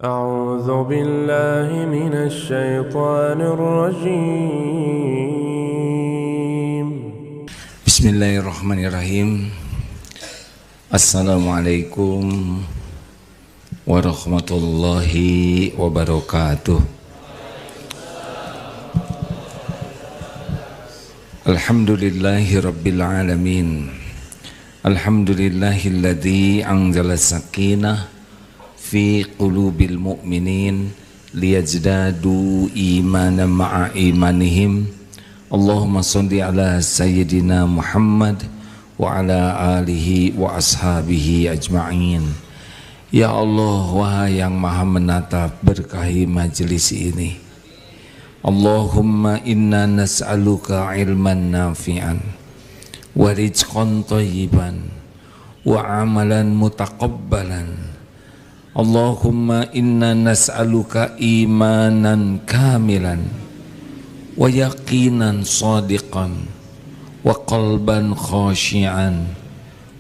أعوذ بالله من الشيطان الرجيم. Bismillahirrahmanirrahim. Assalamualaikum warahmatullahi wabarakatuh. Alhamdulillahi rabbil alamin. Alhamdulillahilladzi anzala sakinah fi qulubil mu'minin liyazdadu imanan ma'a imanihim. Allahumma salli ala sayyidina Muhammad wa ala alihi wa ashabihi ajma'in. Ya Allah, wahai yang maha menatap, berkahi majlis ini. Allahumma inna nas'aluka ilman nafi'an wa rizqan thayyiban wa amalan mutaqabbalan. Allahumma inna nas'aluka imanan kamilan wa yaqinan sadiqan wa qalban khashi'an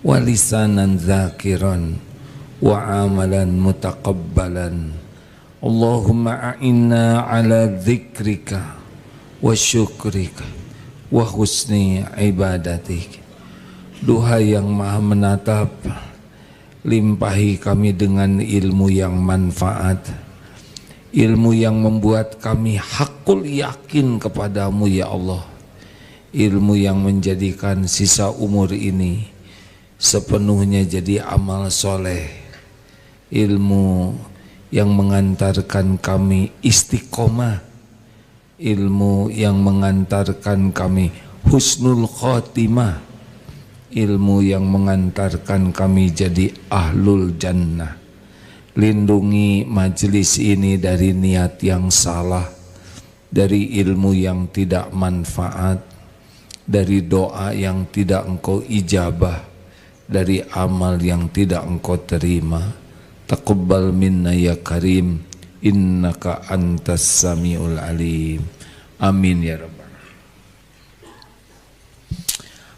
wa lisanan zakiran wa amalan mutaqabbalan. Allahumma a'inna ala dzikrika wa syukrika wa husni ibadatik. Duhai yang maha menatap, limpahi kami dengan ilmu yang manfaat, ilmu yang membuat kami hakul yakin kepadamu ya Allah, ilmu yang menjadikan sisa umur ini sepenuhnya jadi amal soleh, ilmu yang mengantarkan kami istiqomah, ilmu yang mengantarkan kami husnul khotimah, ilmu yang mengantarkan kami jadi ahlul jannah. Lindungi majelis ini dari niat yang salah, dari ilmu yang tidak manfaat, dari doa yang tidak engkau ijabah, dari amal yang tidak engkau terima. Taqabbal minna ya karim, innaka antas samiul alim. Amin ya rabbal.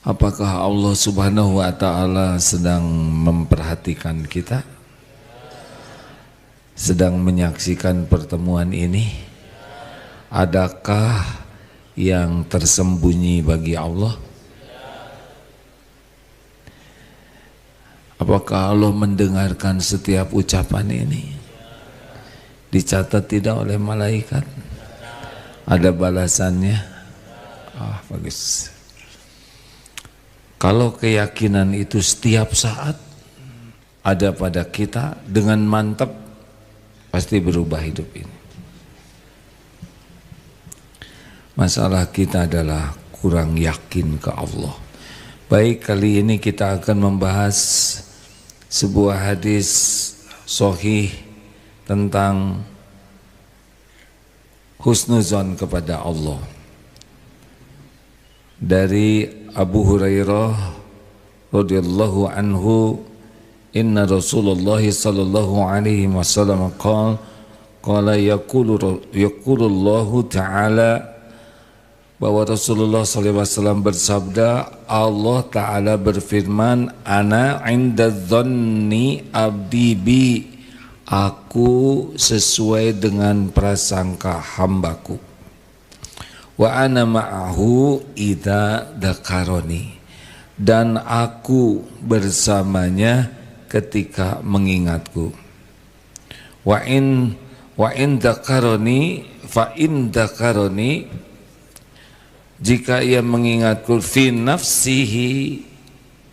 Apakah Allah subhanahu wa ta'ala sedang memperhatikan kita? Sedang menyaksikan pertemuan ini? Adakah yang tersembunyi bagi Allah? Apakah Allah mendengarkan setiap ucapan ini? Dicatat tidak oleh malaikat? Ada balasannya? Bagus. Kalau keyakinan itu setiap saat ada pada kita dengan mantap, pasti berubah hidup ini. Masalah kita adalah kurang yakin ke Allah. Baik, kali ini kita akan membahas sebuah hadis sahih tentang husnuzon kepada Allah. Dari Abu Hurairah radhiyallahu anhu, inna Rasulullah sallallahu alaihi wasallam qala yaqulullahu ta'ala, bahwa Rasulullah sallallahu alaihi wasallam bersabda, Allah Ta'ala berfirman, ana inda dhanni abdi bi, aku sesuai dengan prasangka hambaku. Wa ana ma'ahu idza dzakaroni, dan aku bersamanya ketika mengingatku. Wa in dzakaroni fa in dzakaroni, jika ia mengingatku fi nafsihi,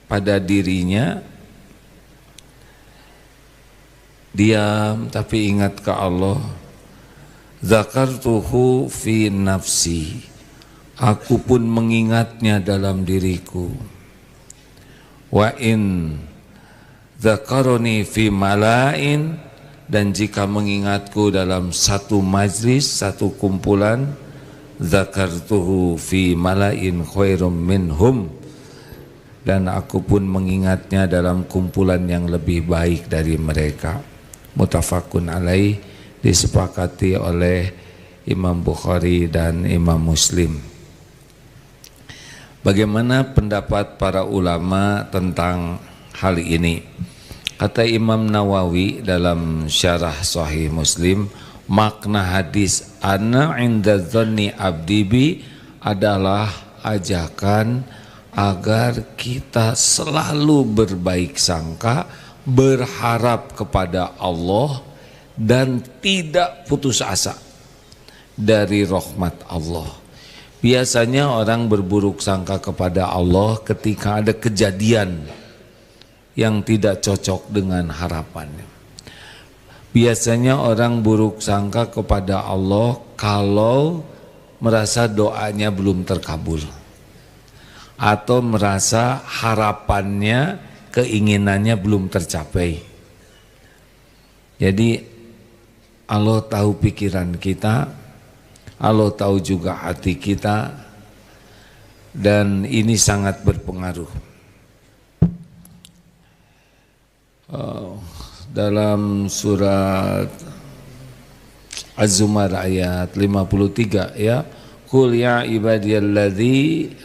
pada dirinya diam tapi ingat ke Allah, zakartuhu fi nafsi, aku pun mengingatnya dalam diriku. Wa in zakaroni fi malain, dan jika mengingatku dalam satu majlis, satu kumpulan, zakartuhu fi malain khairum minhum, dan aku pun mengingatnya dalam kumpulan yang lebih baik dari mereka. Muttafaqun alaih, disepakati oleh Imam Bukhari dan Imam Muslim. Bagaimana pendapat para ulama tentang hal ini? Kata Imam Nawawi dalam syarah Sahih Muslim, makna hadis ana inda dzanni abdi bi adalah ajakan agar kita selalu berbaik sangka, berharap kepada Allah dan tidak putus asa dari rahmat Allah. Biasanya orang berburuk sangka kepada Allah ketika ada kejadian yang tidak cocok dengan harapannya. Biasanya orang buruk sangka kepada Allah kalau merasa doanya belum terkabul atau merasa harapannya, keinginannya belum tercapai. Jadi Allah tahu pikiran kita, Allah tahu juga hati kita, dan ini sangat berpengaruh. Dalam surat Az-Zumar ayat 53 ya, qul ya ibadiyalladzi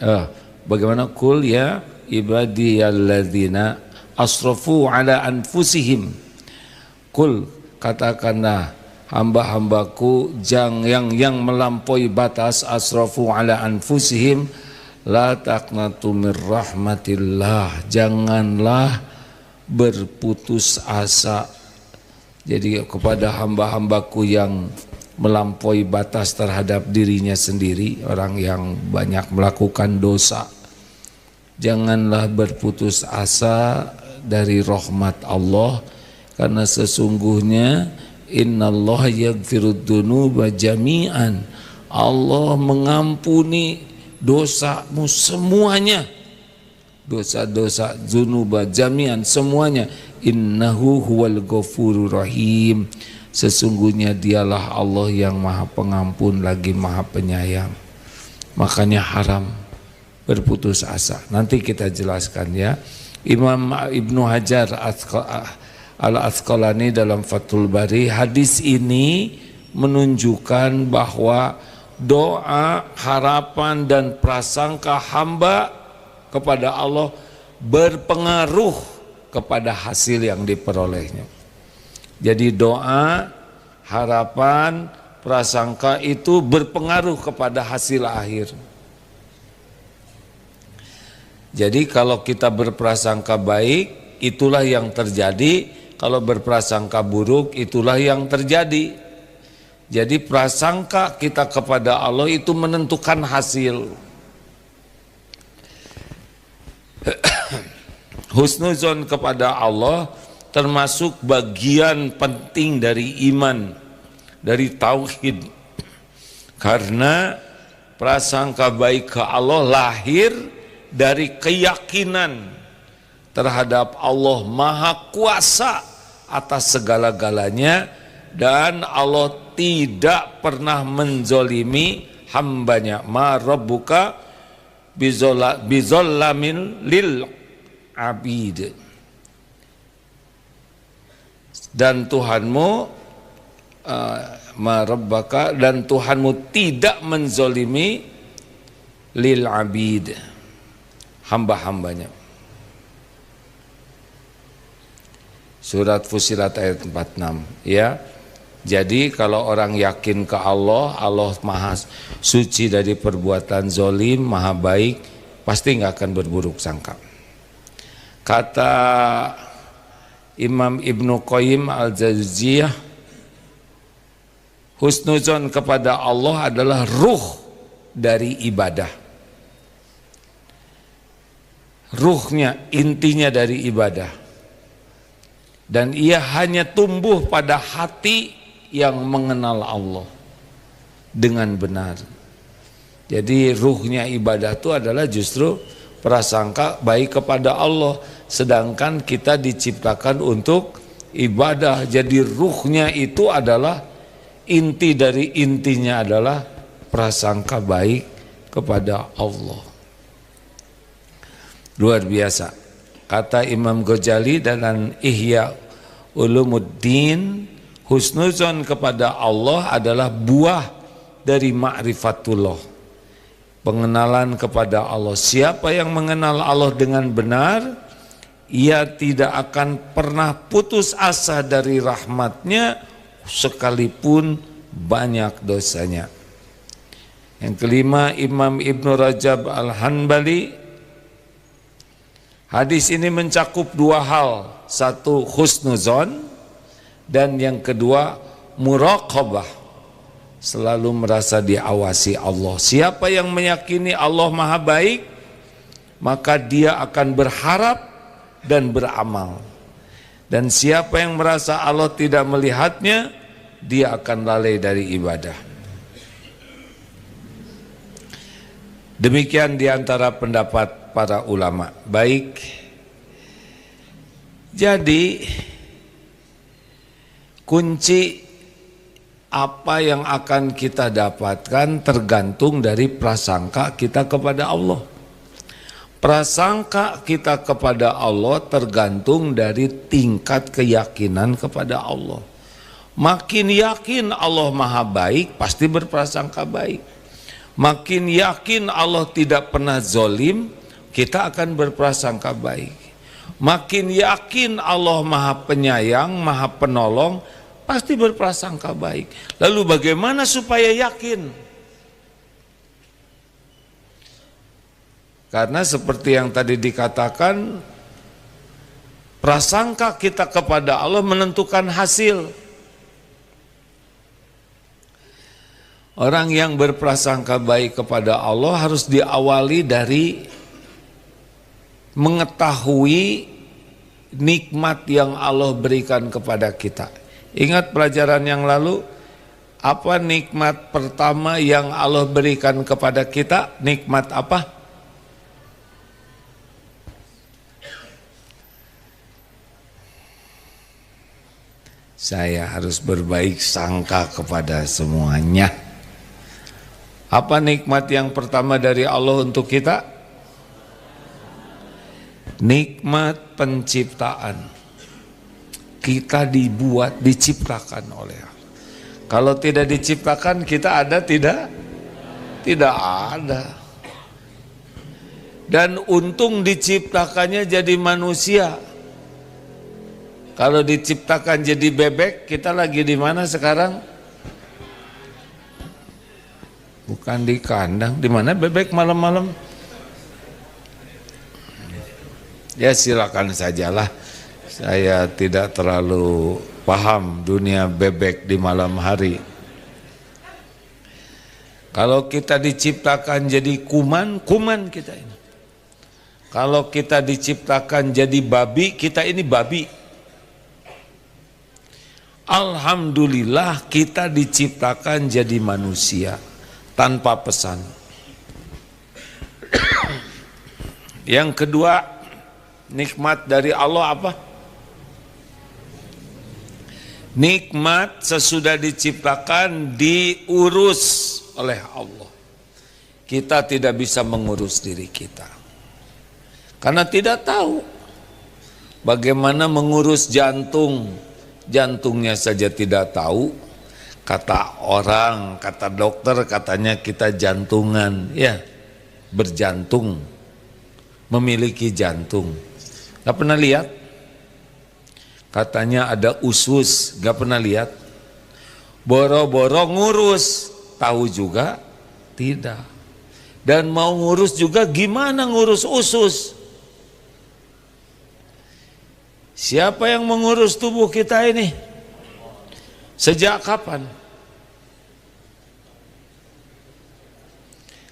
bagaimana qul ya ibadiyalladzina asrafu ala anfusihim, qul katakanlah hamba-hambaku yang melampaui batas, asrafu ala anfusihim la taqnatu mir rahmatillah, janganlah berputus asa. Jadi kepada hamba-hambaku yang melampaui batas terhadap dirinya sendiri, orang yang banyak melakukan dosa, janganlah berputus asa dari rahmat Allah, karena sesungguhnya innallaha yaghfirud dzunuba jami'an, Allah mengampuni dosamu semuanya, dosa-dosa dzunuba jami'an semuanya. Innahu huwal ghafurur rahim, sesungguhnya dialah Allah yang maha pengampun lagi maha penyayang. Makanya haram berputus asa. Nanti kita jelaskan ya. Imam Ibnu Hajar Al-Asqalani dalam Fathul Bari, hadis ini menunjukkan bahwa doa, harapan dan prasangka hamba kepada Allah berpengaruh kepada hasil yang diperolehnya. Jadi doa, harapan, prasangka itu berpengaruh kepada hasil akhir. Jadi kalau kita berprasangka baik, itulah yang terjadi. Kalau berprasangka buruk, itulah yang terjadi. Jadi prasangka kita kepada Allah itu menentukan hasil. Husnuzon kepada Allah termasuk bagian penting dari iman, dari tauhid. Karena prasangka baik ke Allah lahir dari keyakinan terhadap Allah Maha Kuasa atas segala-galanya, dan Allah tidak pernah menzolimi hambanya. Ma rabbuka bizollamin lil abid, dan Tuhanmu ma rabbaka, dan Tuhanmu tidak menzolimi lil abid, hamba-hambanya. Surat Fussilat ayat 46 ya. Jadi kalau orang yakin ke Allah, Allah maha suci dari perbuatan zolim, maha baik, pasti nggak akan berburuk sangka. Kata Imam Ibnu Qayyim Al-Jauziyah, husnuzon kepada Allah adalah ruh dari ibadah. Ruhnya, intinya dari ibadah. Dan ia hanya tumbuh pada hati yang mengenal Allah dengan benar. Jadi ruhnya ibadah itu adalah justru prasangka baik kepada Allah, sedangkan kita diciptakan untuk ibadah. Jadi ruhnya itu adalah inti dari intinya adalah prasangka baik kepada Allah. Luar biasa. Kata Imam Ghazali dalam Ihya Ulumuddin, husnuzon kepada Allah adalah buah dari ma'rifatullah, pengenalan kepada Allah. Siapa yang mengenal Allah dengan benar, ia tidak akan pernah putus asa dari rahmatnya sekalipun banyak dosanya. Yang kelima, Imam Ibnu Rajab Al-Hanbali, hadis ini mencakup dua hal, satu husnuzon dan yang kedua muraqabah, selalu merasa diawasi Allah. Siapa yang meyakini Allah Maha Baik, maka dia akan berharap dan beramal. Dan siapa yang merasa Allah tidak melihatnya, dia akan lalai dari ibadah. Demikian diantara pendapat para ulama. Baik, jadi kunci apa yang akan kita dapatkan tergantung dari prasangka kita kepada Allah. Prasangka kita kepada Allah tergantung dari tingkat keyakinan kepada Allah. Makin yakin Allah Maha Baik, pasti berprasangka baik. Makin yakin Allah tidak pernah zolim, kita akan berprasangka baik. Makin yakin Allah Maha Penyayang, Maha Penolong, pasti berprasangka baik. Lalu bagaimana supaya yakin? Karena seperti yang tadi dikatakan, prasangka kita kepada Allah menentukan hasil. Orang yang berprasangka baik kepada Allah harus diawali dari mengetahui nikmat yang Allah berikan kepada kita. Ingat pelajaran yang lalu, apa nikmat pertama yang Allah berikan kepada kita? Nikmat apa? Saya harus berbaik sangka kepada semuanya. Apa nikmat yang pertama dari Allah untuk kita? Nikmat penciptaan. Kita dibuat, diciptakan oleh Allah. Kalau tidak diciptakan, kita ada tidak? Tidak ada. Dan untung diciptakannya jadi manusia. Kalau diciptakan jadi bebek, kita lagi di mana sekarang? Bukan di kandang, di mana bebek malam-malam? Ya silakan sajalah. Saya tidak terlalu paham dunia bebek di malam hari. Kalau kita diciptakan jadi kuman, kuman kita ini. Kalau kita diciptakan jadi babi, kita ini babi. Alhamdulillah kita diciptakan jadi manusia tanpa pesan. Yang kedua, nikmat dari Allah apa? Nikmat sesudah diciptakan diurus oleh Allah. Kita tidak bisa mengurus diri kita. Karena tidak tahu bagaimana mengurus jantung. Jantungnya saja tidak tahu. Kata orang, kata dokter, katanya kita jantungan, ya, berjantung, memiliki jantung. Gak pernah lihat? Katanya ada usus, gak pernah lihat? Boro-boro ngurus, tahu juga? Tidak. Dan mau ngurus juga, gimana ngurus usus? Siapa yang mengurus tubuh kita ini? Sejak kapan?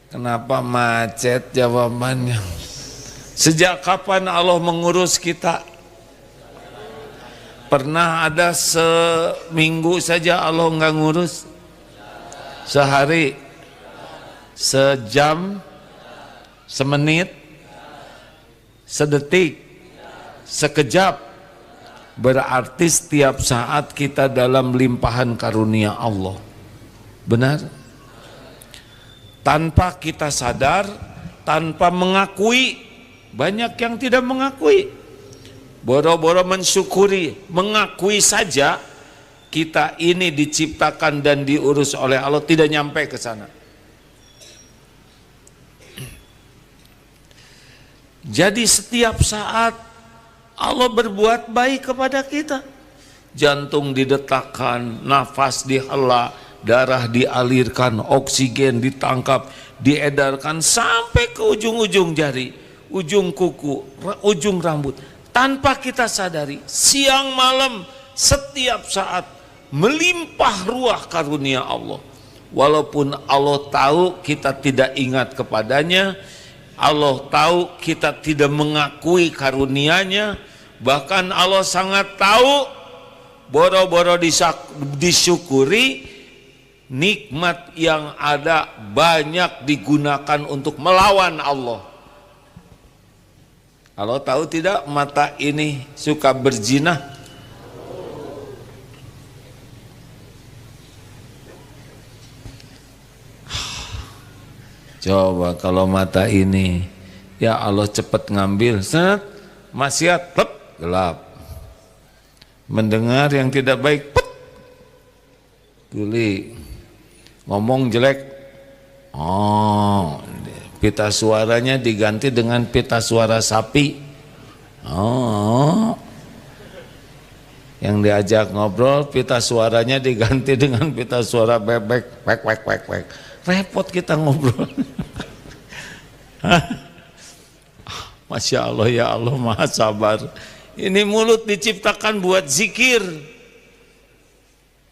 Kenapa macet jawabannya? Sejak kapan Allah mengurus kita? Pernah ada seminggu saja Allah nggak ngurus? Sehari? Sejam? Semenit? Sedetik? Sekejap? Berarti setiap saat kita dalam limpahan karunia Allah. Benar? Tanpa kita sadar, tanpa mengakui. Banyak yang tidak mengakui. Boro-boro mensyukuri, mengakui saja kita ini diciptakan dan diurus oleh Allah, tidak nyampe ke sana. Jadi setiap saat Allah berbuat baik kepada kita. Jantung didetakkan, nafas dihela, darah dialirkan, oksigen ditangkap, diedarkan sampai ke ujung-ujung jari, ujung kuku, ujung rambut. Tanpa kita sadari, siang malam, setiap saat melimpah ruah karunia Allah. Walaupun Allah tahu kita tidak ingat kepadanya, Allah tahu kita tidak mengakui karunia-Nya, bahkan Allah sangat tahu, boro-boro disyukuri, nikmat yang ada banyak digunakan untuk melawan Allah. Allah tahu tidak mata ini suka berzina? Coba kalau mata ini, ya Allah cepat ngambil, set, maksiat, plep, gelap. Mendengar yang tidak baik, pet, tuli. Ngomong jelek, oh, pita suaranya diganti dengan pita suara sapi. Oh, yang diajak ngobrol, pita suaranya diganti dengan pita suara bebek, wek, wek, wek, wek. Repot kita ngobrol. Masya Allah, ya Allah maha sabar. Ini mulut diciptakan buat zikir.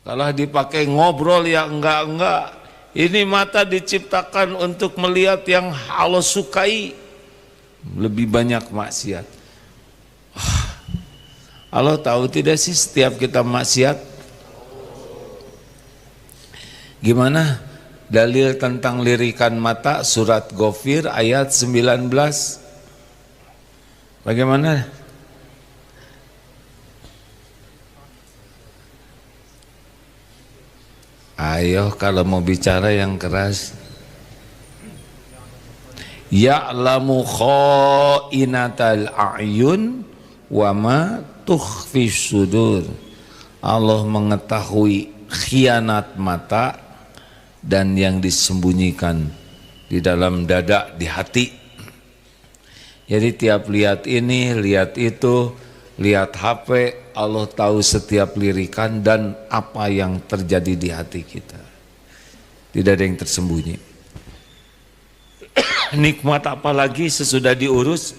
Kalau dipakai ngobrol ya enggak. Ini mata diciptakan untuk melihat yang Allah sukai. Lebih banyak maksiat. Allah tahu tidak sih setiap kita maksiat? Gimana? Dalil tentang lirikan mata surat Ghafir ayat 19. Bagaimana? Ayo kalau mau bicara yang keras. Ya'lamu kha'inatal a'yun wa ma tukhfis sudur. Allah mengetahui khianat mata dan yang disembunyikan di dalam dada, di hati. Jadi tiap lihat ini, lihat itu, lihat HP, Allah tahu setiap lirikan dan apa yang terjadi di hati kita. Tidak ada yang tersembunyi. Nikmat apa lagi sesudah diurus?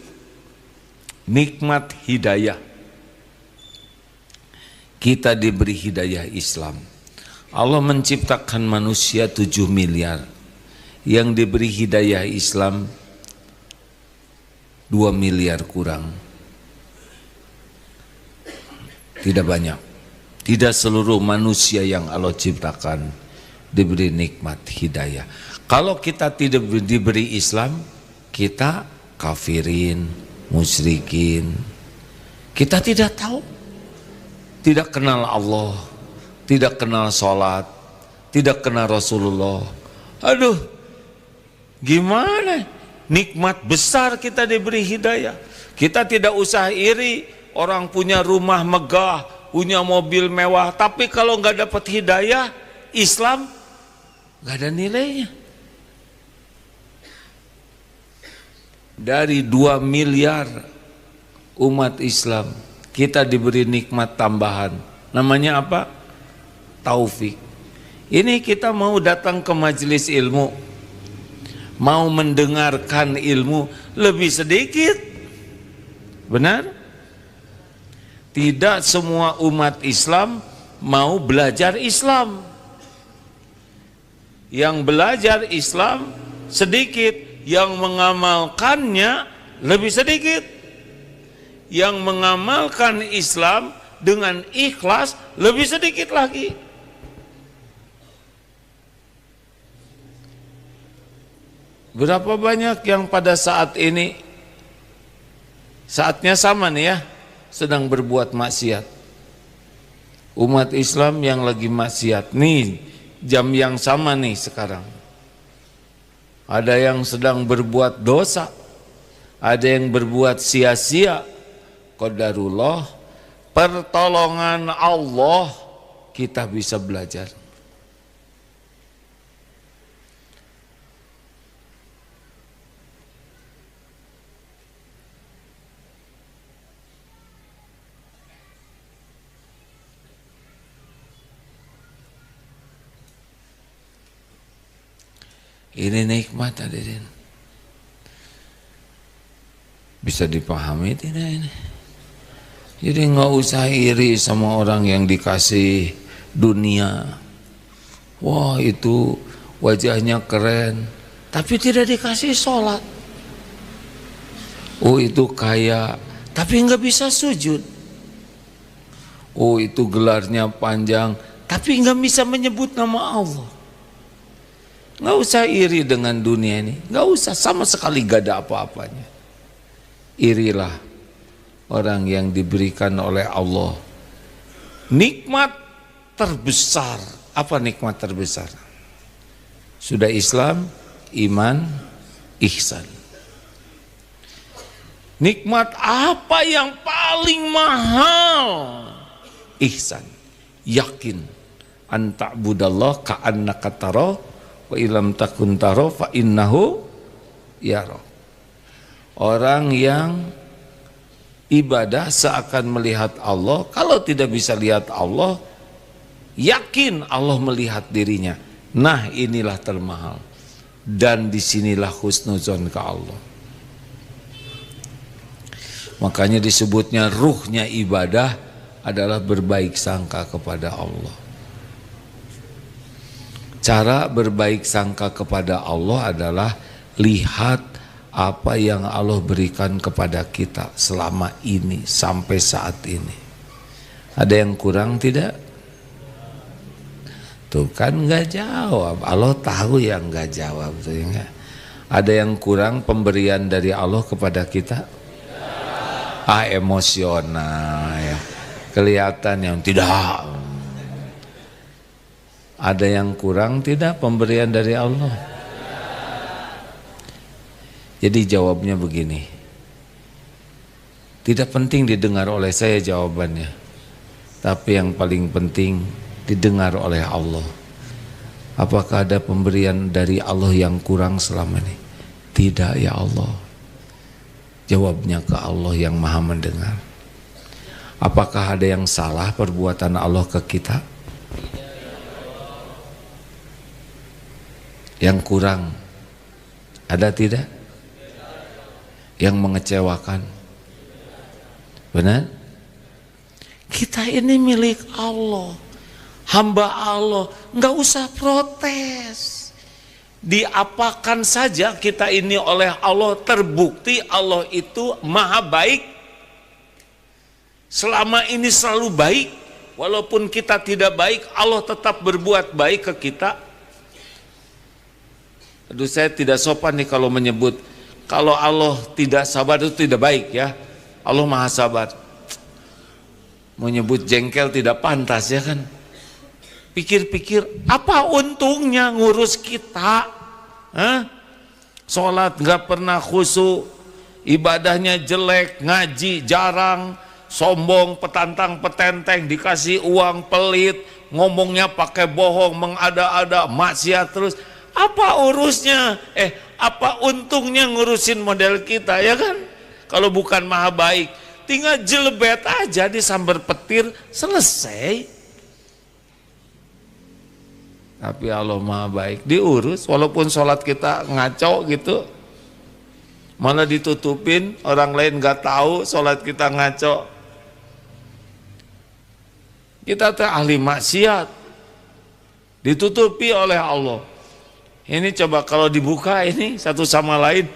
Nikmat hidayah. Kita diberi hidayah Islam. Allah menciptakan manusia 7 miliar, yang diberi hidayah Islam 2 miliar kurang. Tidak banyak. Tidak seluruh manusia yang Allah ciptakan diberi nikmat hidayah. Kalau kita tidak diberi Islam, kita kafirin, musyrikin. Kita tidak tahu, tidak kenal Allah, tidak kenal sholat, tidak kenal Rasulullah. Aduh, gimana? Nikmat besar kita diberi hidayah. Kita tidak usah iri, orang punya rumah megah, punya mobil mewah, tapi kalau nggak dapat hidayah Islam, nggak ada nilainya. Dari 2 miliar umat Islam, kita diberi nikmat tambahan. Namanya apa? Taufik. Ini kita mau datang ke majelis ilmu, mau mendengarkan ilmu lebih sedikit. Benar? Tidak semua umat Islam mau belajar Islam. Yang belajar Islam sedikit, yang mengamalkannya lebih sedikit. Yang mengamalkan Islam dengan ikhlas lebih sedikit lagi. Berapa banyak yang pada saat ini, saatnya sama nih ya, sedang berbuat maksiat. Umat Islam yang lagi maksiat nih, jam yang sama nih sekarang. Ada yang sedang berbuat dosa, ada yang berbuat sia-sia. Qadarullah, pertolongan Allah, kita bisa belajar. Ini nikmat hadirin. Bisa dipahami tidak ini? Jadi nggak usah iri sama orang yang dikasih dunia. Wah itu wajahnya keren, tapi tidak dikasih sholat. Oh itu kaya, tapi nggak bisa sujud. Oh itu gelarnya panjang, tapi nggak bisa menyebut nama Allah. Nggak usah iri dengan dunia ini, nggak usah, sama sekali gak ada apa-apanya. Irilah orang yang diberikan oleh Allah nikmat terbesar. Apa nikmat terbesar? Sudah Islam, iman, ihsan. Nikmat apa yang paling mahal? Ihsan, yakin. An ta'budallah ka'annaka tara wa illam takun tara fa innahu yara. Orang yang ibadah seakan melihat Allah, kalau tidak bisa lihat Allah, yakin Allah melihat dirinya. Nah inilah termahal, dan disinilah husnuzon ke Allah. Makanya disebutnya ruhnya ibadah adalah berbaik sangka kepada Allah. Cara berbaik sangka kepada Allah adalah lihat apa yang Allah berikan kepada kita selama ini sampai saat ini. Ada yang kurang tidak? Tuh kan nggak jawab. Allah tahu yang nggak jawab, tuh ya. Ada yang kurang pemberian dari Allah kepada kita? Emosional ya. Kelihatan yang tidak. Ada yang kurang tidak pemberian dari Allah? Jadi jawabnya begini. Tidak penting didengar oleh saya jawabannya, tapi yang paling penting didengar oleh Allah. Apakah ada pemberian dari Allah yang kurang selama ini? Tidak ya Allah. Jawabnya ke Allah yang maha mendengar. Apakah ada yang salah perbuatan Allah ke kita? Yang kurang ada tidak? Yang mengecewakan? Benar? Kita ini milik Allah, hamba Allah, nggak usah protes. Diapakan saja kita ini oleh Allah, terbukti Allah itu maha baik. Selama ini selalu baik, walaupun kita tidak baik, Allah tetap berbuat baik ke kita. Aduh, saya tidak sopan nih kalau menyebut kalau Allah tidak sabar itu tidak baik ya. Allah maha sabar. Menyebut jengkel tidak pantas ya kan. Pikir-pikir apa untungnya ngurus kita? Sholat nggak pernah khusyuk, ibadahnya jelek, ngaji jarang, sombong, petantang petenteng, dikasih uang pelit, ngomongnya pakai bohong, mengada-ada, maksiat terus. Apa urusnya? Apa untungnya ngurusin model kita ya kan? Kalau bukan maha baik, tinggal jelebet aja disambar petir, selesai. Tapi Allah maha baik, diurus. Walaupun sholat kita ngaco gitu, malah ditutupin, orang lain gak tahu sholat kita ngaco. Kita teh ahli maksiat, ditutupi oleh Allah. Ini coba kalau dibuka ini satu sama lain,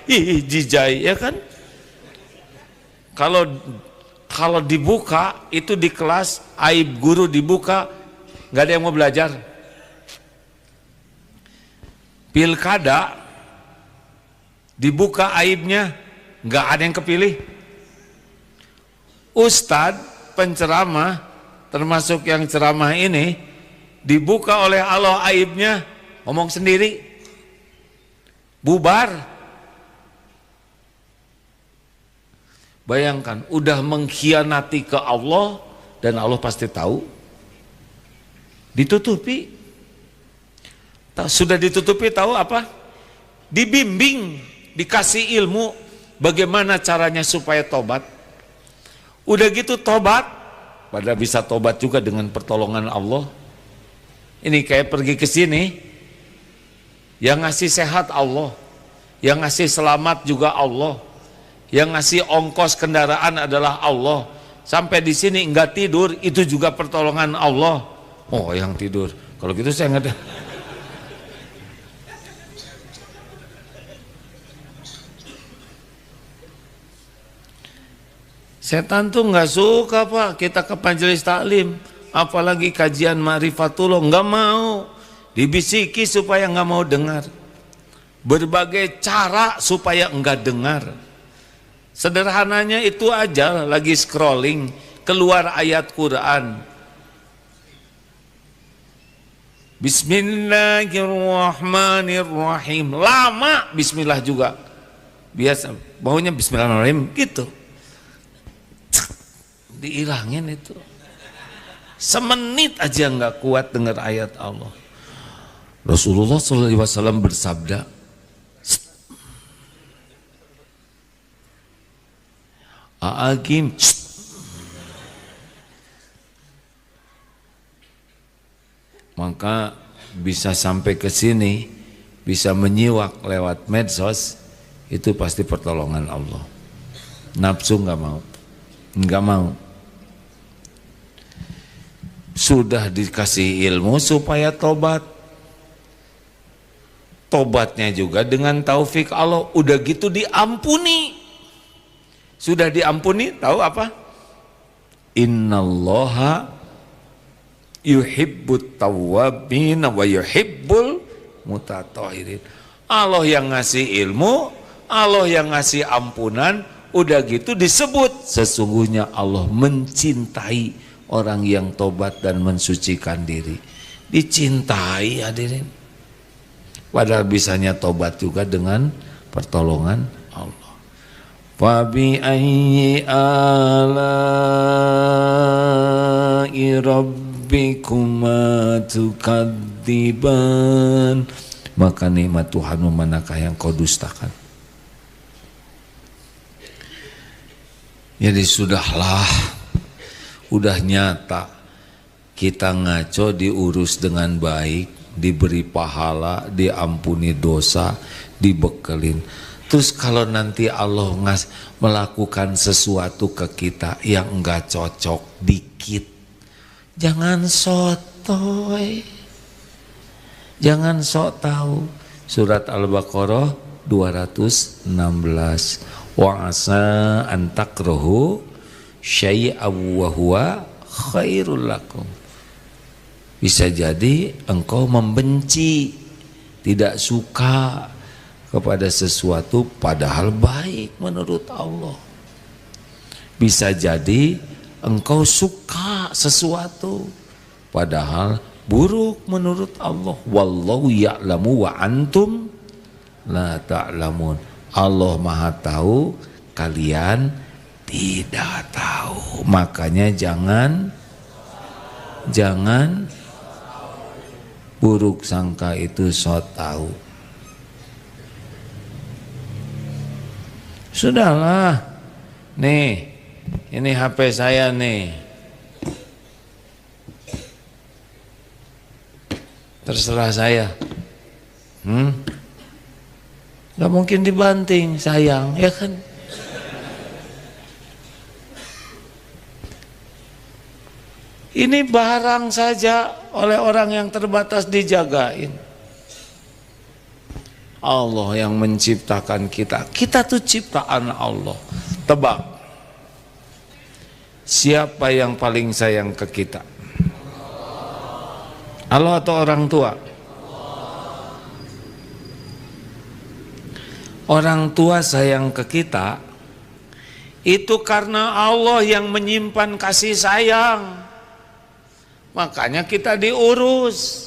jijai ya kan? Kalau dibuka itu di kelas aib guru dibuka, nggak ada yang mau belajar. Pilkada dibuka aibnya, nggak ada yang kepilih. Ustadz penceramah, termasuk yang ceramah ini, dibuka oleh Allah aibnya, ngomong sendiri, bubar. Bayangkan, udah mengkhianati ke Allah, dan Allah pasti tahu, ditutupi. Sudah ditutupi, tahu apa? Dibimbing, dikasih ilmu bagaimana caranya supaya tobat. Udah gitu tobat, pada bisa tobat juga dengan pertolongan Allah. Ini kayak pergi ke sini, Yang ngasih sehat Allah, yang ngasih selamat juga Allah, yang ngasih ongkos kendaraan adalah Allah. Sampai di sini enggak tidur, itu juga pertolongan Allah. Oh, yang tidur, kalau gitu saya enggak ada. Setan tuh nggak suka Pak kita ke majelis taklim, apalagi kajian Ma'rifatullah, nggak mau, dibisiki supaya nggak mau dengar, berbagai cara supaya nggak dengar. Sederhananya itu aja, lagi scrolling keluar ayat Quran, Bismillahirrahmanirrahim, lama Bismillah juga, biasa maunya Bismillahirrahmanirrahim gitu, diilangin itu. Semenit aja nggak kuat dengar ayat Allah. Rasulullah SAW bersabda, A'agim, maka bisa sampai ke sini, bisa menyiwak lewat medsos, itu pasti pertolongan Allah. Nafsu nggak mau, nggak mau. Sudah dikasih ilmu supaya tobat, tobatnya juga dengan taufik Allah, udah gitu diampuni. Sudah diampuni, tahu apa? Innallaha yuhibbut tawwabin wa yuhibbul mutatahhirin. Allah yang ngasih ilmu, Allah yang ngasih ampunan, udah gitu disebut sesungguhnya Allah mencintai orang yang tobat dan mensucikan diri. Dicintai hadirin. Padahal bisanya tobat juga dengan pertolongan Allah. Fa bi ayyi ala'i rabbikuma tukadziban. Maka nikmat Tuhanmu manakah yang kau dustakan? Jadi sudahlah, udah nyata kita ngaco diurus dengan baik, diberi pahala, diampuni dosa, dibekelin. Terus kalau nanti Allah melakukan sesuatu ke kita yang enggak cocok dikit, jangan sotoy, jangan sok tahu. Surat Al-Baqarah 216, wa asa an takrahu syai'an wa huwa khairul lakum. Bisa jadi engkau membenci, tidak suka kepada sesuatu padahal baik menurut Allah. Bisa jadi engkau suka sesuatu padahal buruk menurut Allah. Wallahu ya'lamu wa antum la ta'lamun. Allah Maha tahu, kalian tidak tahu. Makanya jangan buruk sangka itu sok tahu. Sudahlah, nih ini HP saya nih, terserah saya, gak mungkin dibanting, sayang, ya kan? Ini barang saja oleh orang yang terbatas dijagain. Allah yang menciptakan kita, kita tuh ciptaan Allah. Tebak, siapa yang paling sayang ke kita? Allah atau orang tua? Orang tua sayang ke kita itu karena Allah yang menyimpan kasih sayang. Makanya kita diurus.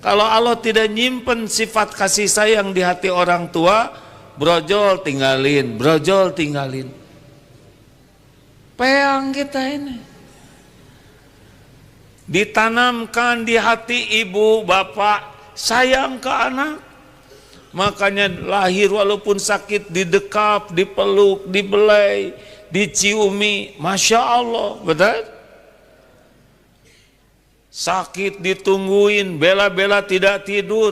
Kalau Allah tidak nyimpen sifat kasih sayang di hati orang tua, brojol tinggalin, brojol tinggalin. Peang kita ini. Ditanamkan di hati ibu bapak sayang ke anak. Makanya lahir walaupun sakit didekap, dipeluk, dibelai, diciumi, Masya Allah, betul? Sakit ditungguin, bela-bela tidak tidur,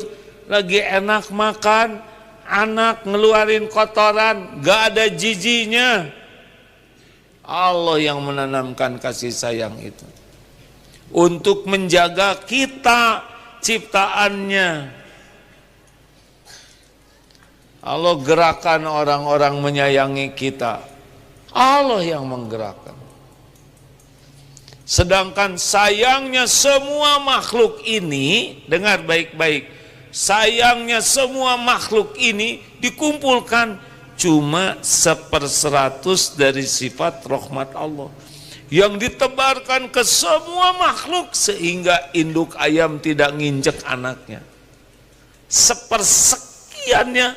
lagi enak makan, anak ngeluarin kotoran, gak ada jijinya. Allah yang menanamkan kasih sayang itu untuk menjaga kita ciptaannya. Allah gerakan orang-orang menyayangi kita, Allah yang menggerakkan. Sedangkan sayangnya semua makhluk ini, dengar baik-baik, sayangnya semua makhluk ini dikumpulkan cuma 1/100 dari sifat rahmat Allah yang ditebarkan ke semua makhluk sehingga induk ayam tidak nginjek anaknya. 1/sekiannya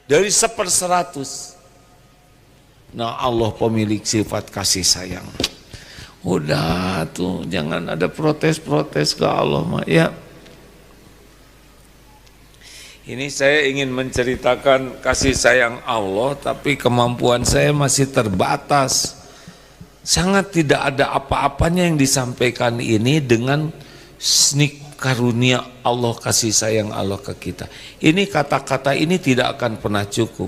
dari 1/100. Nah, Allah pemilik sifat kasih sayang. Udah tuh, jangan ada protes-protes ke Allah mah ya. Ini saya ingin menceritakan kasih sayang Allah, tapi kemampuan saya masih terbatas. Sangat tidak ada apa-apanya yang disampaikan ini dengan snik karunia Allah, kasih sayang Allah ke kita. Ini kata-kata ini tidak akan pernah cukup.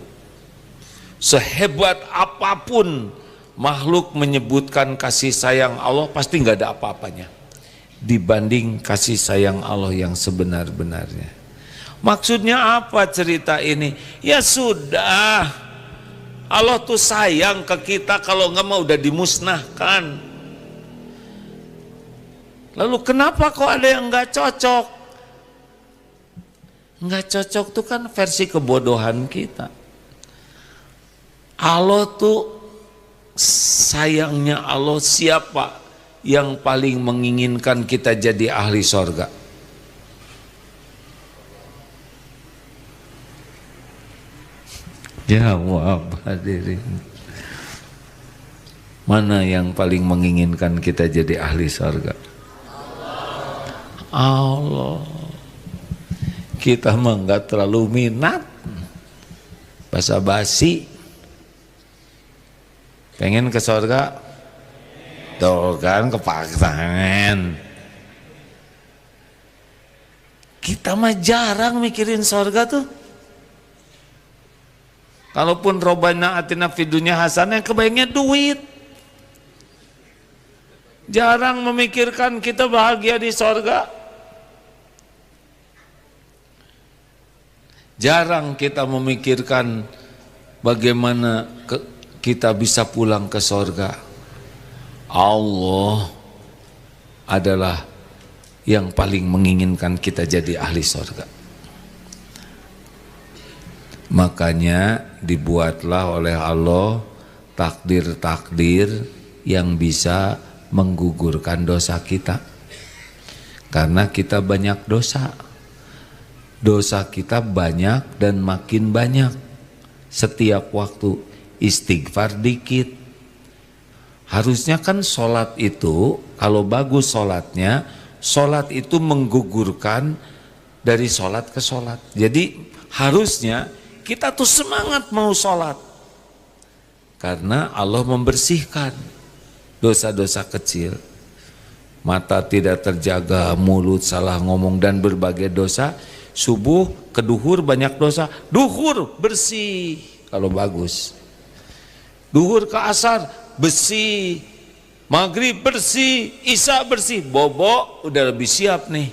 Sehebat apapun makhluk menyebutkan kasih sayang Allah, pasti nggak ada apa-apanya dibanding kasih sayang Allah yang sebenar-benarnya. Maksudnya apa cerita ini? Ya sudah, Allah tuh sayang ke kita, kalau nggak mau udah dimusnahkan. Lalu kenapa kok ada yang nggak cocok? Nggak cocok tuh kan versi kebodohan kita. Allah tuh sayangnya Allah, siapa yang paling menginginkan kita jadi ahli sorga? Jawab hadirin. Mana yang paling menginginkan kita jadi ahli sorga? Allah. Kita mah nggak terlalu minat, basa-basi. Pengen ke sorga? Tuh kan kepaksaan. Kita mah jarang mikirin sorga tuh. Kalaupun Robbana atina fid dunya hasanah, kebayangnya duit. Jarang memikirkan kita bahagia di sorga. Jarang kita memikirkan bagaimana kita bisa pulang ke sorga. Allah adalah yang paling menginginkan kita jadi ahli sorga. Makanya dibuatlah oleh Allah takdir-takdir yang bisa menggugurkan dosa kita. Karena kita banyak dosa. Dosa kita banyak dan makin banyak. Setiap waktu istighfar dikit. Harusnya kan sholat itu, kalau bagus sholatnya, sholat itu menggugurkan dari sholat ke sholat. Jadi harusnya kita tuh semangat mau sholat, karena Allah membersihkan dosa-dosa kecil. Mata tidak terjaga, mulut salah ngomong dan berbagai dosa. Subuh ke duhur banyak dosa, duhur bersih kalau bagus. Duhur ke asar bersih, maghrib bersih, isya bersih, bobo udah lebih siap nih,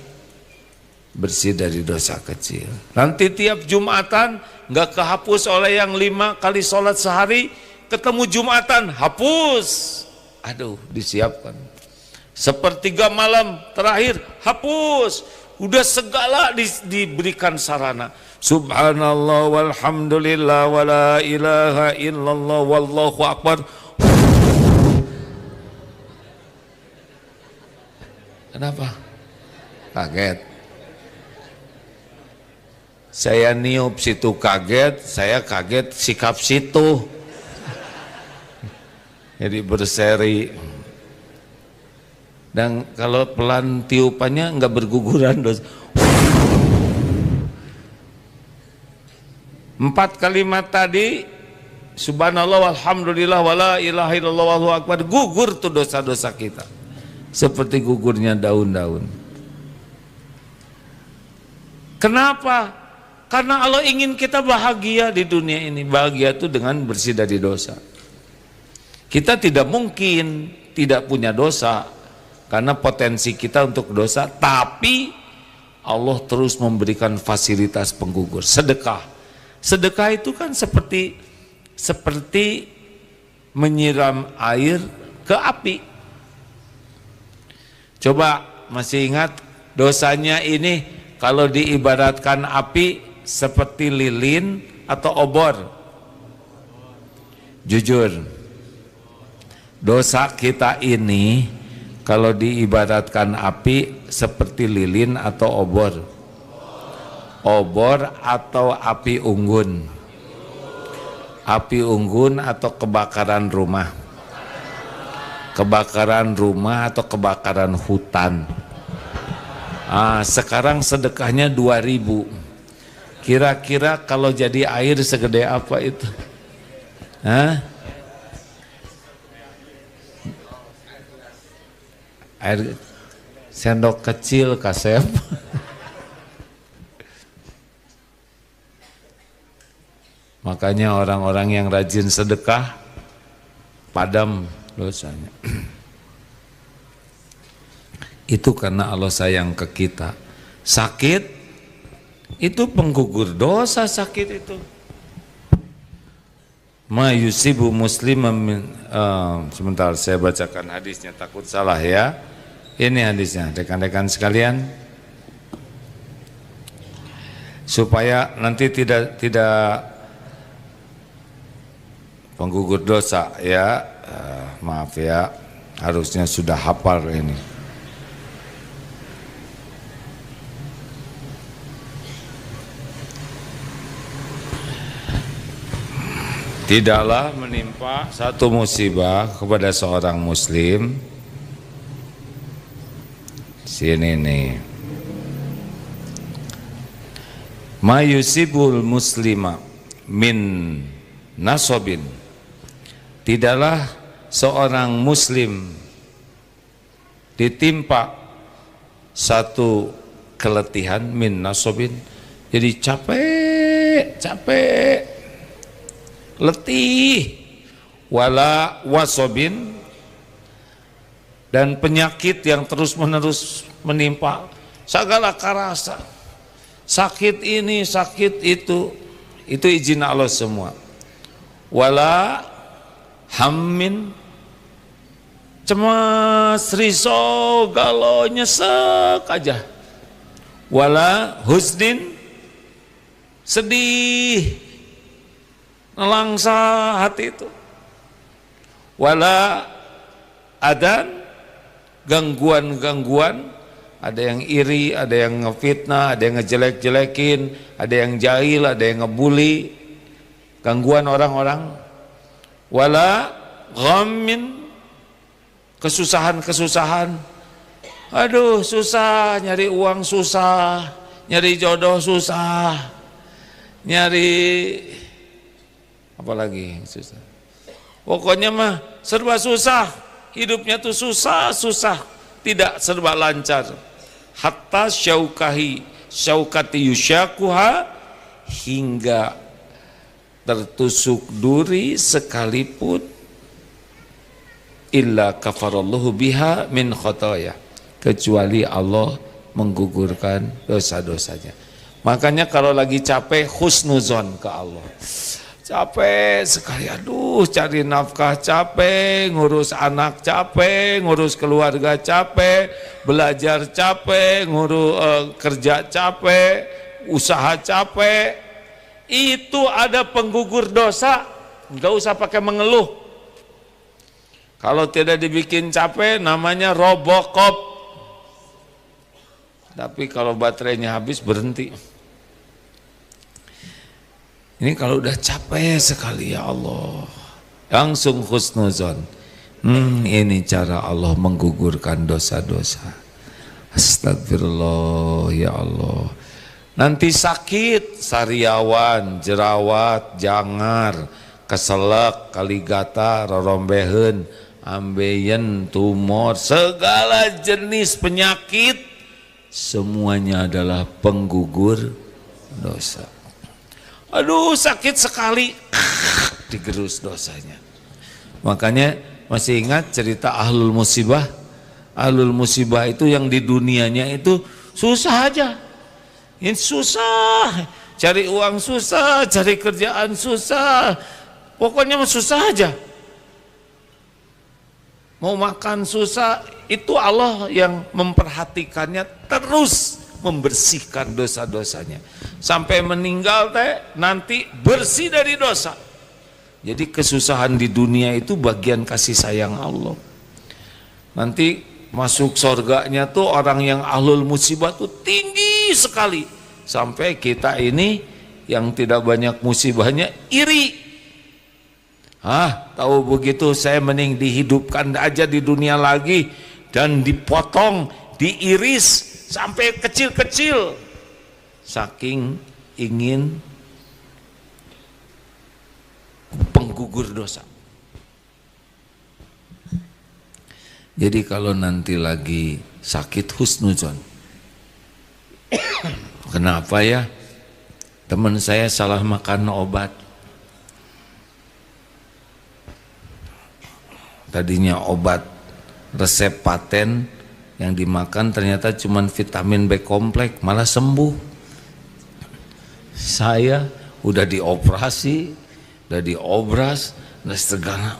bersih dari dosa kecil. Nanti tiap Jumatan nggak kehapus oleh yang 5 kali sholat sehari, ketemu Jumatan hapus. Aduh, disiapkan. Sepertiga malam terakhir hapus. Udah segala diberikan sarana. Subhanallah walhamdulillah wala ilaha illallah wallahu akbar. Kenapa? Kaget. Saya niup situ kaget, saya kaget sikap situ. Jadi berseri. Dan kalau pelan tiupannya nggak berguguran dos. 4 kalimat tadi, subhanallah walhamdulillah wala ilaha illallah wallahu akbar, gugur tuh dosa-dosa kita. Seperti gugurnya daun-daun. Kenapa? Karena Allah ingin kita bahagia di dunia ini. Bahagia itu dengan bersih dari dosa. Kita tidak mungkin tidak punya dosa, karena potensi kita untuk dosa, tapi Allah terus memberikan fasilitas penggugur. Sedekah. Sedekah itu kan seperti menyiram air ke api. Coba masih ingat dosanya ini kalau diibaratkan api seperti lilin atau obor? Jujur, dosa kita ini kalau diibaratkan api seperti lilin atau obor? Obor atau api unggun? Api unggun atau kebakaran rumah? Kebakaran rumah atau kebakaran hutan? Sekarang sedekahnya 2.000. Kira-kira kalau jadi air segede apa itu? Air sendok kecil, Kasep. Makanya orang-orang yang rajin sedekah padam dosanya. Itu karena Allah sayang ke kita. Sakit itu penggugur dosa, sakit itu. Ma yusibu musliman sebentar saya bacakan hadisnya, takut salah ya. Ini hadisnya, rekan-rekan sekalian, supaya nanti tidak penggugur dosa ya. Maaf ya, harusnya sudah hafal ini. Tidaklah menimpa satu musibah kepada seorang muslim. Sini nih. Ma yusibul muslima min nasobin. Tidaklah seorang muslim ditimpa satu keletihan min nasobin. Jadi capek, letih, wala wasobin, dan penyakit yang terus-menerus menimpa, segala karasa, sakit ini, sakit itu izin Allah semua. Wala hammin, cemas, risau, galau, nyesek aja. Wala husnin, sedih, nelangsa hati itu. Wala adan, gangguan-gangguan, ada yang iri, ada yang ngefitnah, ada yang ngejelek-jelekin, ada yang jahil, ada yang ngebully, gangguan orang-orang. Wala ghammin, kesusahan-kesusahan, aduh susah, nyari uang susah, nyari jodoh susah, nyari apalagi susah, pokoknya mah serba susah, hidupnya tuh susah, tidak serba lancar. Hatta syaukati yusyakuha, hingga tertusuk duri sekalipun, illa kafarallahu biha min khotoya, kecuali Allah menggugurkan dosa-dosanya. Makanya kalau lagi capek, husnuzon ke Allah. Capek sekali, aduh cari nafkah capek, ngurus anak capek, ngurus keluarga capek, belajar capek, ngurus kerja capek, usaha capek. Itu ada penggugur dosa, nggak usah pakai mengeluh. Kalau tidak dibikin capek namanya Robocop. Tapi kalau baterainya habis berhenti. Ini kalau udah capek sekali, ya Allah, langsung husnuzon. Ini cara Allah menggugurkan dosa-dosa. Astagfirullah, ya Allah. Nanti sakit, sariawan, jerawat, jangar, keselak, kaligata, rorombehen, ambeien, tumor, segala jenis penyakit semuanya adalah penggugur dosa. Aduh sakit sekali, digerus dosanya. Makanya masih ingat cerita ahlul musibah? Ahlul musibah itu yang di dunianya itu susah aja. Ini susah, cari uang susah, cari kerjaan susah, pokoknya susah aja. Mau makan susah, itu Allah yang memperhatikannya, terus membersihkan dosa-dosanya. Sampai meninggal nanti bersih dari dosa. Jadi kesusahan di dunia itu bagian kasih sayang Allah. Nanti masuk surganya tuh orang yang ahlul musibah tuh tinggi sekali. Sampai kita ini yang tidak banyak musibahnya iri. Tahu begitu saya mending dihidupkan aja di dunia lagi dan dipotong, diiris sampai kecil-kecil. Saking ingin penggugur dosa. Jadi kalau nanti lagi sakit husnuzon. Kenapa ya? Teman saya salah makan obat. Tadinya obat resep paten yang dimakan ternyata cuma vitamin B kompleks, malah sembuh. Saya udah dioperasi, udah diobras, udah segala.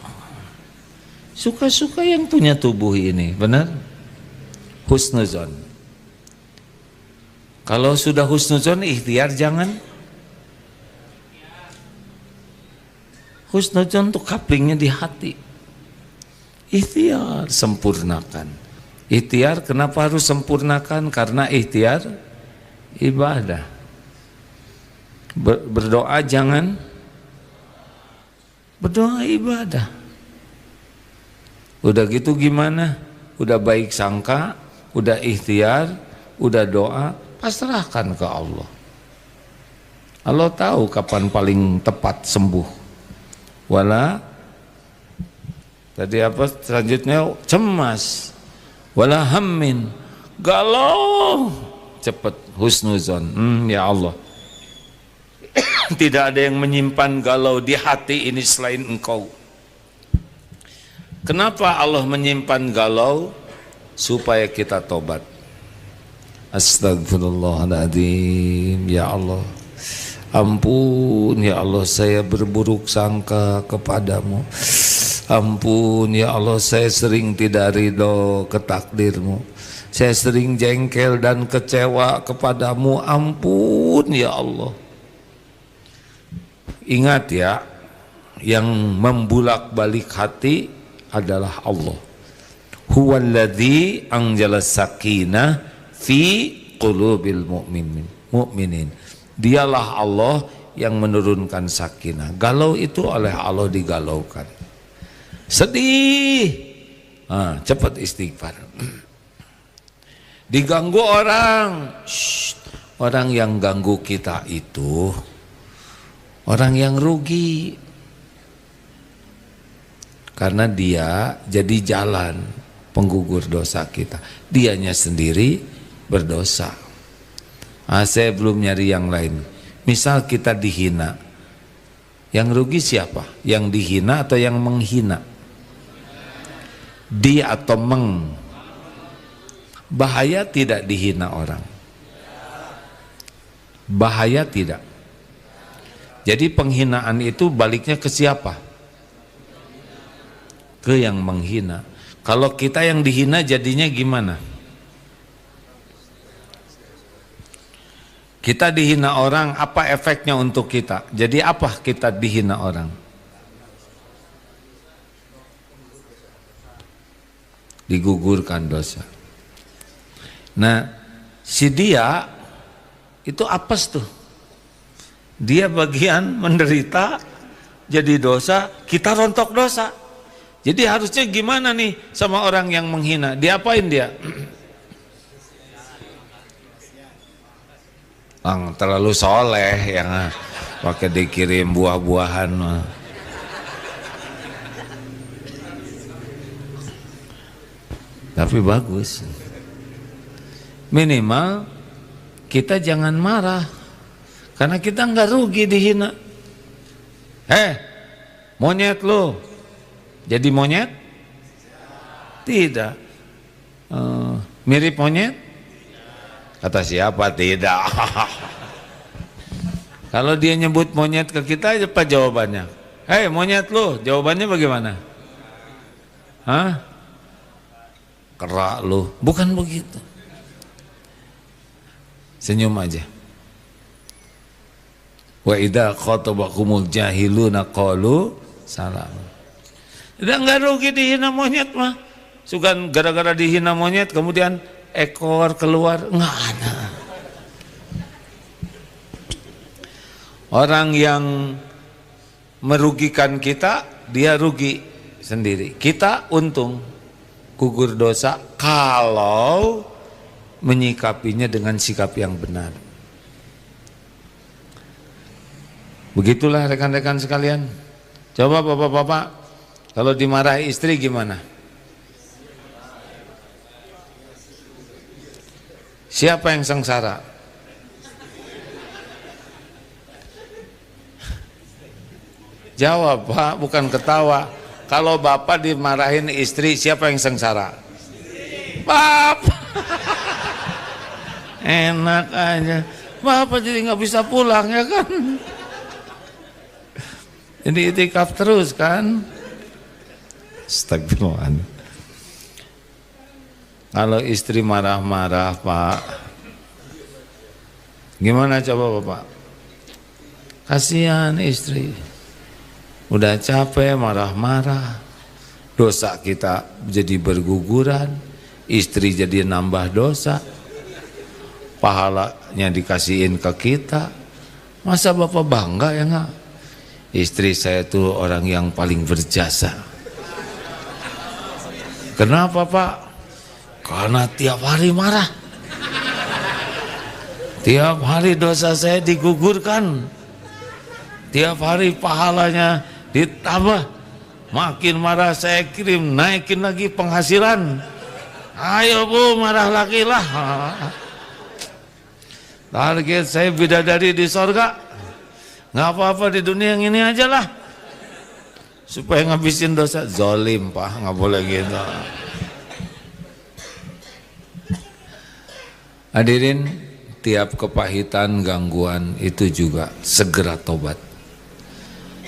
Suka-suka yang punya tubuh ini, benar? Husnuzon. Kalau sudah husnuzon, ikhtiar jangan. Husnuzon tuh kaplingnya di hati. Ikhtiar, sempurnakan. Ikhtiar kenapa harus sempurnakan? Karena ikhtiar ibadah. Berdoa jangan, berdoa ibadah. Udah gitu gimana? Udah baik sangka, udah ikhtiar, udah doa, pasrahkan ke Allah. Allah tahu kapan paling tepat sembuh. Tadi apa selanjutnya? Cemas, wala hammin, galau, cepat husnuzon. Ya Allah, tidak ada yang menyimpan galau di hati ini selain Engkau. Kenapa Allah menyimpan galau? Supaya kita tobat. Astagfirullahaladzim. Ya Allah, ampun ya Allah, saya berburuk sangka kepadamu. Ampun ya Allah, saya sering tidak ridho ke takdirmu. Saya sering jengkel dan kecewa kepadamu. Ampun ya Allah. Ingat ya, yang membulak-balik hati adalah Allah. Huwallazi anzala sakinah fi qulubil mu'minin. Dialah Allah yang menurunkan sakinah. Galau itu oleh Allah digalaukan. Sedih, cepat istighfar. Diganggu orang, orang yang ganggu kita itu orang yang rugi, karena dia jadi jalan penggugur dosa kita. Dianya sendiri berdosa. Saya belum nyari yang lain. Misal kita dihina, yang rugi siapa? Yang dihina atau yang menghina? Di atau meng? Bahaya tidak dihina orang? Bahaya tidak? Jadi penghinaan itu baliknya ke siapa? Ke yang menghina. Kalau kita yang dihina jadinya gimana? Kita dihina orang, apa efeknya untuk kita? Jadi apa kita dihina orang? Digugurkan dosa. Nah, si dia itu apes tuh. Dia bagian menderita jadi dosa, kita rontok dosa. Jadi harusnya gimana nih sama orang yang menghina? Diapain dia? Terlalu soleh yang pakai dikirim buah-buahan. Tapi bagus. Minimal kita jangan marah, karena kita nggak rugi dihina. Monyet lo, jadi monyet? Tidak. Mirip monyet? Kata siapa? Tidak. Kalau dia nyebut monyet ke kita, apa jawabannya? Monyet lo, jawabannya bagaimana? Kerak lo. Bukan begitu. Senyum aja. Wa idza khatabakumul jahiluna qalu salam. Udah nggak rugi dihina monyet mah. Sukan gara-gara dihina monyet kemudian ekor keluar, nggak ada. Orang yang merugikan kita, dia rugi sendiri. Kita untung, gugur dosa kalau menyikapinya dengan sikap yang benar. Begitulah rekan-rekan sekalian. Coba bapak-bapak, kalau dimarahi istri gimana? Siapa yang sengsara? Jawab Pak, bukan ketawa. Kalau bapak dimarahin istri, siapa yang sengsara? Bapak. Enak aja. Bapak jadi nggak bisa pulang ya kan? Jadi itikaf terus kan? Astagfirullah. Kalau istri marah-marah Pak, gimana coba Bapak? Kasihan istri, udah capek marah-marah, dosa kita jadi berguguran, istri jadi nambah dosa, pahalanya dikasihin ke kita. Masa Bapak bangga ya nggak? Istri saya tuh orang yang paling berjasa. Kenapa Pak? Karena tiap hari marah, tiap hari dosa saya digugurkan, tiap hari pahalanya ditambah, makin marah saya kirim, naikin lagi penghasilan. Ayo Bu, marah lagi lah. Target saya bidadari di sorga, nggak apa-apa di dunia yang ini aja lah, supaya ngabisin dosa. Zolim Pak, nggak boleh gitu. Hadirin, tiap kepahitan, gangguan itu juga segera tobat.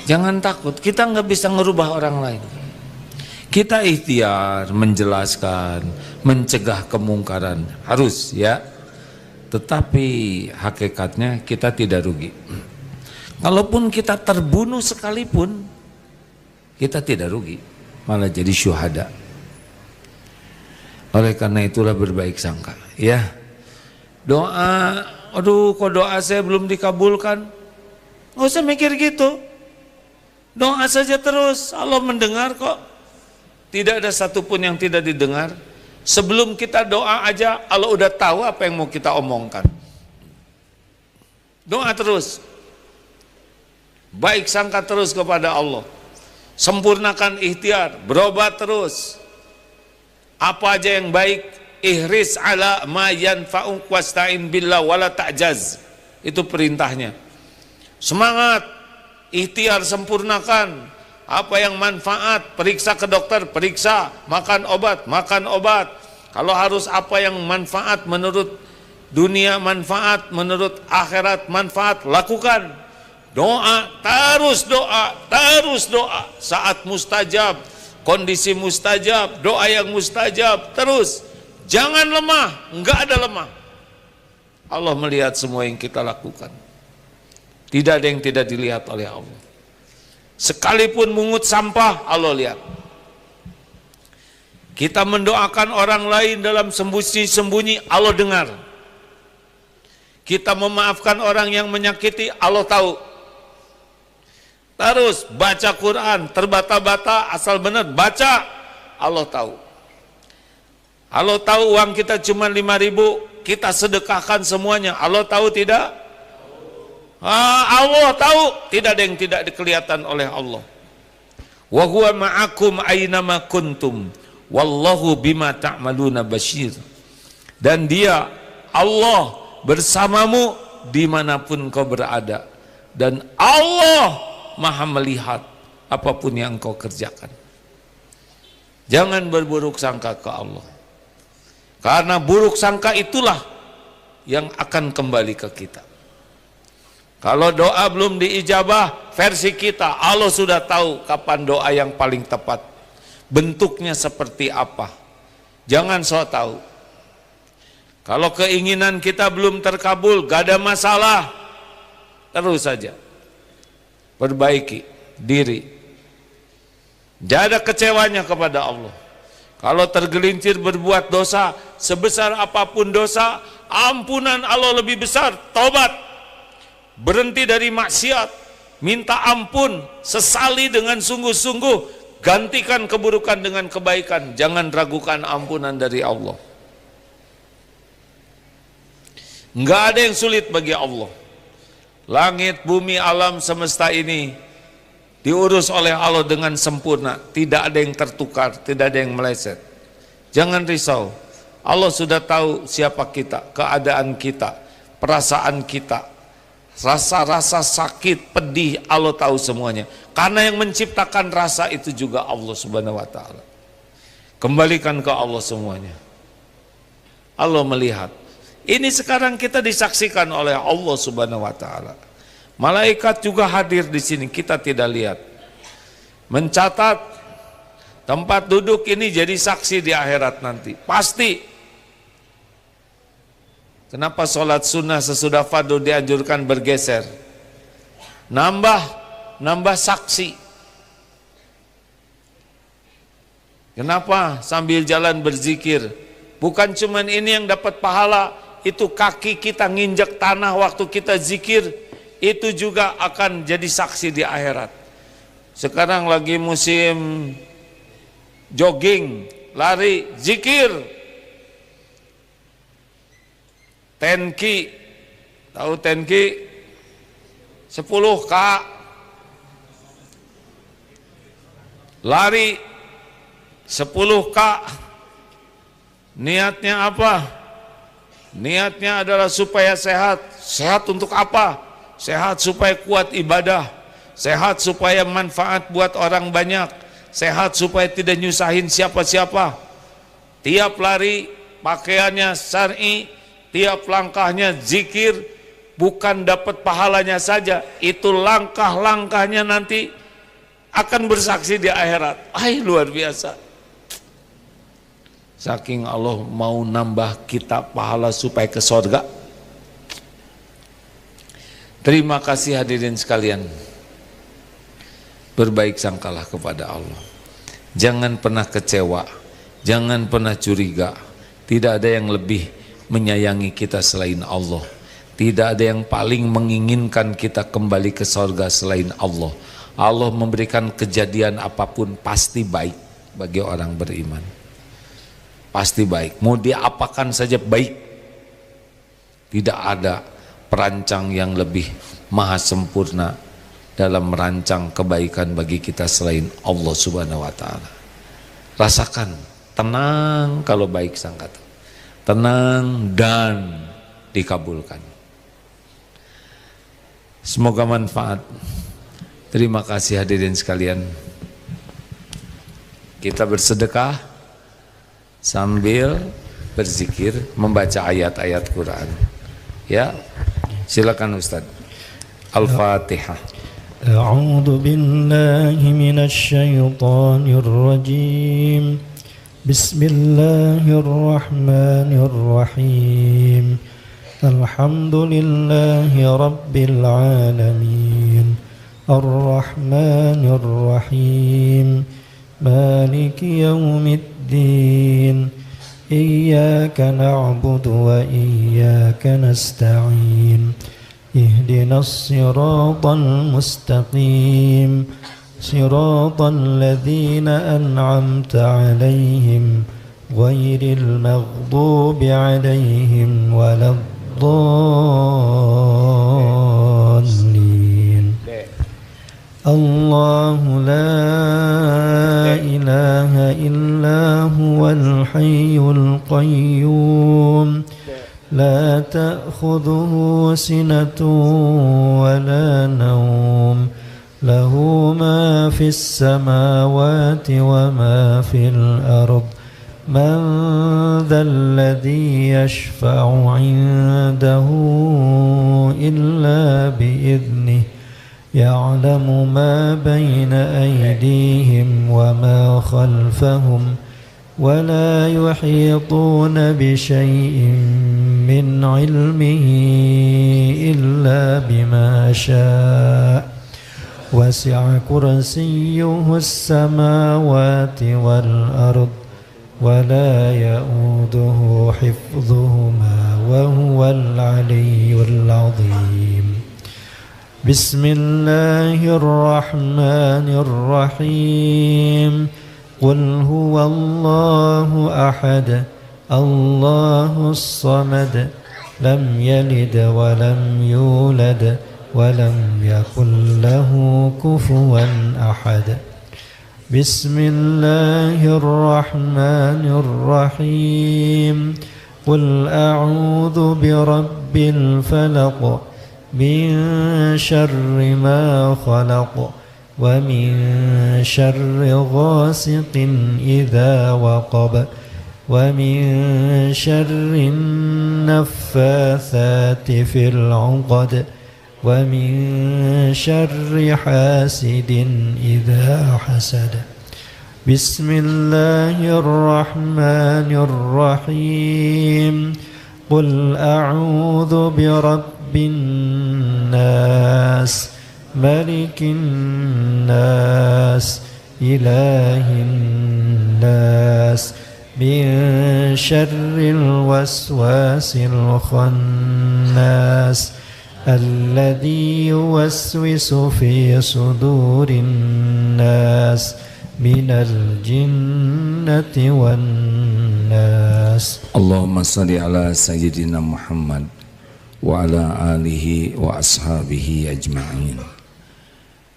Jangan takut, kita nggak bisa ngerubah orang lain. Kita ikhtiar menjelaskan, mencegah kemungkaran, harus ya. Tetapi hakikatnya kita tidak rugi. Kalaupun kita terbunuh sekalipun, kita tidak rugi, malah jadi syuhada. Oleh karena itulah berbaik sangka, ya. Doa, aduh kok doa saya belum dikabulkan, nggak usah mikir gitu. Doa saja terus, Allah mendengar kok. Tidak ada satupun yang tidak didengar. Sebelum kita doa aja, Allah udah tahu apa yang mau kita omongkan. Doa terus, baik sangka terus kepada Allah. Sempurnakan ikhtiar, berobat terus. Apa aja yang baik, ihris ala ma yanfa'uk wasta'in billah wala ta'jaz. Itu perintahnya. Semangat, ikhtiar, sempurnakan. Apa yang manfaat, periksa ke dokter, periksa, makan obat, makan obat. Kalau harus apa yang manfaat menurut dunia, manfaat menurut akhirat, manfaat, lakukan. Doa, terus doa, terus doa. Saat mustajab, kondisi mustajab, doa yang mustajab, terus. Jangan lemah, enggak ada lemah. Allah melihat semua yang kita lakukan. Tidak ada yang tidak dilihat oleh Allah. Sekalipun mungut sampah, Allah lihat. Kita mendoakan orang lain dalam sembunyi-sembunyi, Allah dengar. Kita memaafkan orang yang menyakiti, Allah tahu. Terus baca Quran, terbata-bata, asal benar, baca, Allah tahu. Allah tahu uang kita cuma 5.000, kita sedekahkan semuanya. Allah tahu tidak? Allah tahu, tidak ada yang tidak kelihatan oleh Allah. Wa huwa ma'akum aynama kuntum wallahu bima ta'maluna basyir. Dan Dia Allah bersamamu dimanapun kau berada, dan Allah maha melihat apapun yang kau kerjakan. Jangan berburuk sangka ke Allah, karena buruk sangka itulah yang akan kembali ke kita. Kalau doa belum diijabah versi kita, Allah sudah tahu kapan doa yang paling tepat, bentuknya seperti apa. Jangan sok tahu. Kalau keinginan kita belum terkabul, gak ada masalah, terus saja perbaiki diri. Tidak ada kecewanya kepada Allah. Kalau tergelincir berbuat dosa, sebesar apapun dosa, ampunan Allah lebih besar. Tobat, berhenti dari maksiat, minta ampun, sesali dengan sungguh-sungguh, gantikan keburukan dengan kebaikan. Jangan ragukan ampunan dari Allah. Enggak ada yang sulit bagi Allah. Langit, bumi, alam semesta ini diurus oleh Allah dengan sempurna. Tidak ada yang tertukar, tidak ada yang meleset. Jangan risau. Allah sudah tahu siapa kita, keadaan kita, perasaan kita, rasa-rasa sakit, pedih, Allah tahu semuanya. Karena yang menciptakan rasa itu juga Allah Subhanahu wa taala. Kembalikan ke Allah semuanya. Allah melihat. Ini sekarang kita disaksikan oleh Allah Subhanahu wa taala. Malaikat juga hadir di sini, kita tidak lihat. Mencatat tempat duduk ini jadi saksi di akhirat nanti. Pasti. Kenapa sholat sunnah sesudah fardu dianjurkan bergeser? Nambah saksi. Kenapa sambil jalan berzikir? Bukan cuman ini yang dapat pahala, itu kaki kita nginjek tanah waktu kita zikir, itu juga akan jadi saksi di akhirat. Sekarang lagi musim jogging, lari, zikir. Tenki, tahu tenki? 10K. Lari 10K. Niatnya apa? Niatnya adalah supaya sehat. Sehat untuk apa? Sehat supaya kuat ibadah. Sehat supaya manfaat buat orang banyak. Sehat supaya tidak nyusahin siapa-siapa. Tiap lari pakaiannya syar'i, tiap langkahnya zikir, bukan dapat pahalanya saja, itu langkah-langkahnya nanti akan bersaksi di akhirat. Luar biasa. Saking Allah mau nambah kita pahala supaya ke surga. Terima kasih hadirin sekalian. Berbaik sangkalah kepada Allah. Jangan pernah kecewa, jangan pernah curiga. Tidak ada yang lebih menyayangi kita selain Allah. Tidak ada yang paling menginginkan kita kembali ke surga selain Allah. Allah memberikan kejadian apapun pasti baik bagi orang beriman. Pasti baik, mau diapakan saja baik. Tidak ada perancang yang lebih maha sempurna dalam merancang kebaikan bagi kita selain Allah Subhanahu wa taala. Rasakan tenang kalau baik sangka, tenang dan dikabulkan. Semoga manfaat. Terima kasih hadirin sekalian. Kita bersedekah sambil berzikir, membaca ayat-ayat Quran. Ya, silakan Ustaz. Al-Fatihah. A'udzu billahi minasy syaithanir rajim. Bismillahirrahmanirrahim. Alhamdulillahi rabbil alamin. Ar-Rahmanir Rahim. Maliki yaumiddin. Iyyaka na'budu wa iyyaka nasta'in. Ihdinas siratal mustaqim. Siratal ladzina an'amta 'alaihim ghairil maghdubi 'alaihim waladdallin. Allahu la ilaha illa huwal hayyul qayyum la تأخذه سنة ولا نوم له ما في السماوات وما في الأرض من ذا الذي يشفع عنده إلا بإذنه يعلم ما بين أيديهم وما خلفهم ولا يحيطون بشيء من علمه إلا بما شاء وسع كرسيه السماوات والأرض ولا يؤوده حفظهما وهو العلي العظيم بسم الله الرحمن الرحيم قل هو الله أحد الله الصمد لم يلد ولم يولد ولم يكن له كفوا أحد بسم الله الرحمن الرحيم قل أعوذ برب الفلق من شر ما خلق ومن شر غاسق إذا وقب ومن شر النفاثات في العقد ومن شر حاسد إذا حسد بسم الله الرحمن الرحيم قل أعوذ برب الناس ملك الناس إله الناس من شر الوسواس الخناس الذي يوسوس في صدور الناس من الجنة والناس اللهم صل على سيدنا محمد وعلى آله وأصحابه أجمعين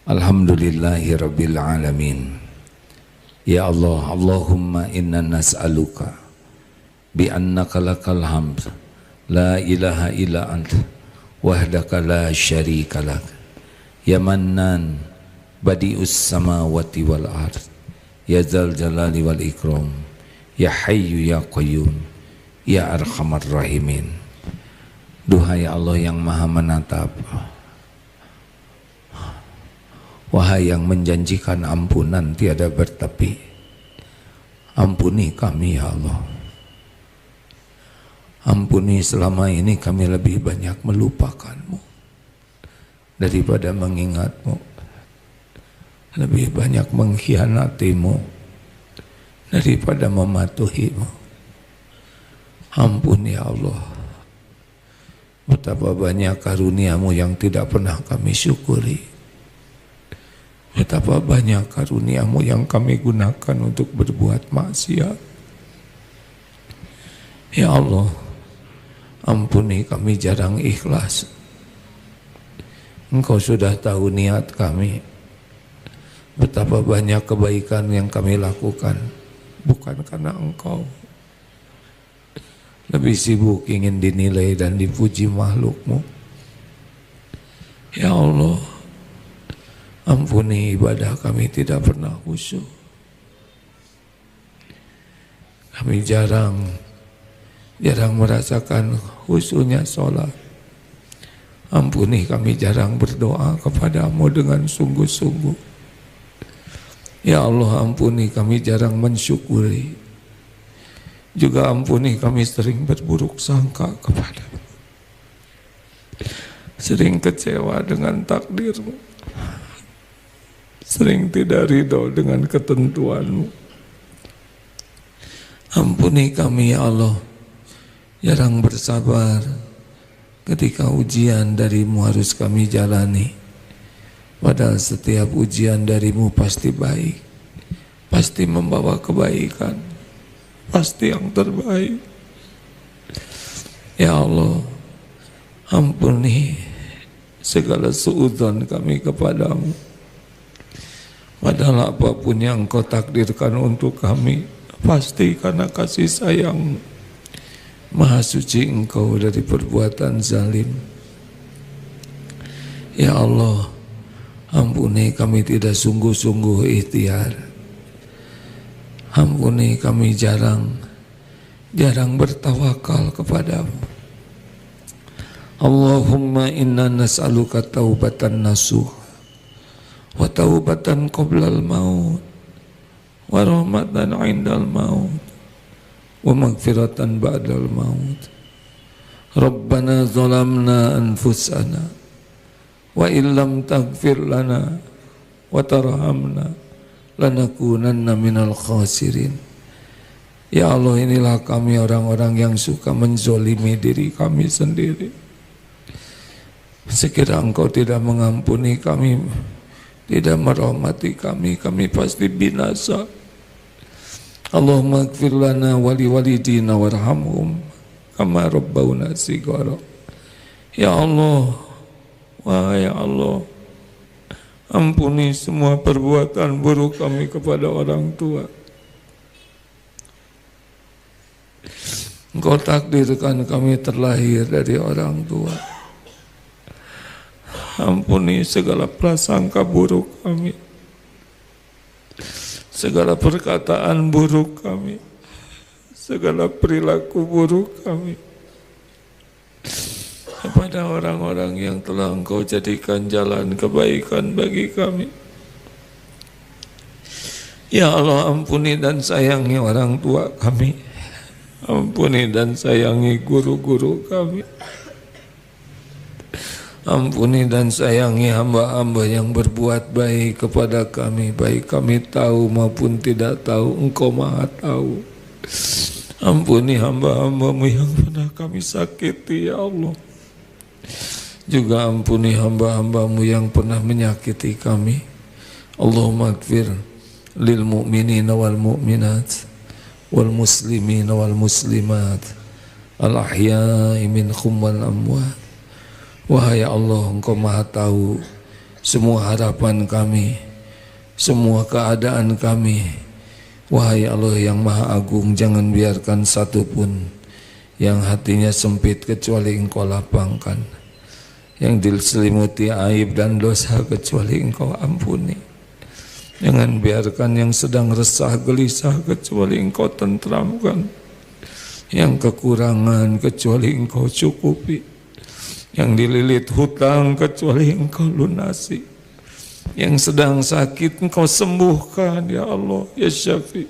Alhamdulillahi Rabbil Alamin. Ya Allah, Allahumma inna nas'aluka bi annaka lakal hamd la ilaha illa anta wahdaka la syarika lak ya mannan badi'us samawati wal ard ya dzal jalali wal ikram ya hayyu ya qayyum ya arhamar rahimin. Duhai Allah yang maha menatap, wahai yang menjanjikan ampunan tiada bertepi, ampuni kami ya Allah. Ampuni selama ini kami lebih banyak melupakanmu daripada mengingatmu, lebih banyak mengkhianatimu daripada mematuhimu. Ampuni ya Allah, betapa banyak karuniamu yang tidak pernah kami syukuri, betapa banyak karuniamu yang kami gunakan untuk berbuat maksiat. Ya Allah, ampuni kami jarang ikhlas. Engkau sudah tahu niat kami, betapa banyak kebaikan yang kami lakukan bukan karena Engkau. Lebih sibuk ingin dinilai dan dipuji makhlukmu. Ya Allah, ampuni ibadah kami tidak pernah khusyuk. Kami jarang merasakan khusyuknya sholat. Ampuni kami jarang berdoa kepadamu dengan sungguh-sungguh. Ya Allah, ampuni kami jarang mensyukuri. Juga ampuni kami sering berburuk sangka kepadamu, sering kecewa dengan takdirmu, sering tidak ridho dengan ketentuanmu. Ampuni kami ya Allah, jarang bersabar ketika ujian darimu harus kami jalani. Padahal setiap ujian darimu pasti baik, pasti membawa kebaikan, pasti yang terbaik. Ya Allah, ampuni segala suudzon kami kepadamu. Padahal apapun yang Engkau takdirkan untuk kami pasti karena kasih sayang. Maha suci Engkau dari perbuatan zalim. Ya Allah, ampuni kami tidak sungguh-sungguh ikhtiar. Ampuni kami jarang bertawakal kepadamu. Allahumma inna nas'aluka taubatan nasuh wa taubatan qoblal maut wa rahmatan indal maut wa magfiratan ba'dal maut. Rabbana zalamna anfusana wa illam taghfir lana wa tarhamna lanakunanna minal khasirin. Ya Allah, inilah kami orang-orang yang suka menzolimi diri kami sendiri. Sekira Engkau tidak mengampuni kami, tidak merahmati kami, kami pasti binasa. Allahumma ighfir lana wa liwalidina warhamhum kama rabbawna shighara. Ya Allah, wahai Allah, ampuni semua perbuatan buruk kami kepada orang tua. Engkau takdirkan kami terlahir dari orang tua. Ampuni segala prasangka buruk kami, segala perkataan buruk kami, segala perilaku buruk kami kepada orang-orang yang telah Engkau jadikan jalan kebaikan bagi kami. Ya Allah, ampuni dan sayangi orang tua kami, ampuni dan sayangi guru-guru kami, ampuni dan sayangi hamba-hamba yang berbuat baik kepada kami, baik kami tahu maupun tidak tahu. Engkau Maha tahu. Ampuni hamba-hambamu yang pernah kami sakiti, ya Allah. Juga ampuni hamba-hambamu yang pernah menyakiti kami. Allahumma ighfir lil mu'minina wal mu'minat wal muslimina wal muslimat al ahya'i minhum wal amwat. Wahai Allah, Engkau Maha tahu semua harapan kami, semua keadaan kami. Wahai Allah yang Maha Agung, jangan biarkan satupun yang hatinya sempit kecuali Engkau lapangkan, yang diselimuti aib dan dosa kecuali Engkau ampuni. Jangan biarkan yang sedang resah gelisah kecuali Engkau tentramkan, yang kekurangan kecuali Engkau cukupi, yang dililit hutang kecuali Engkau lunasi, yang sedang sakit Engkau sembuhkan, ya Allah, ya Syafi.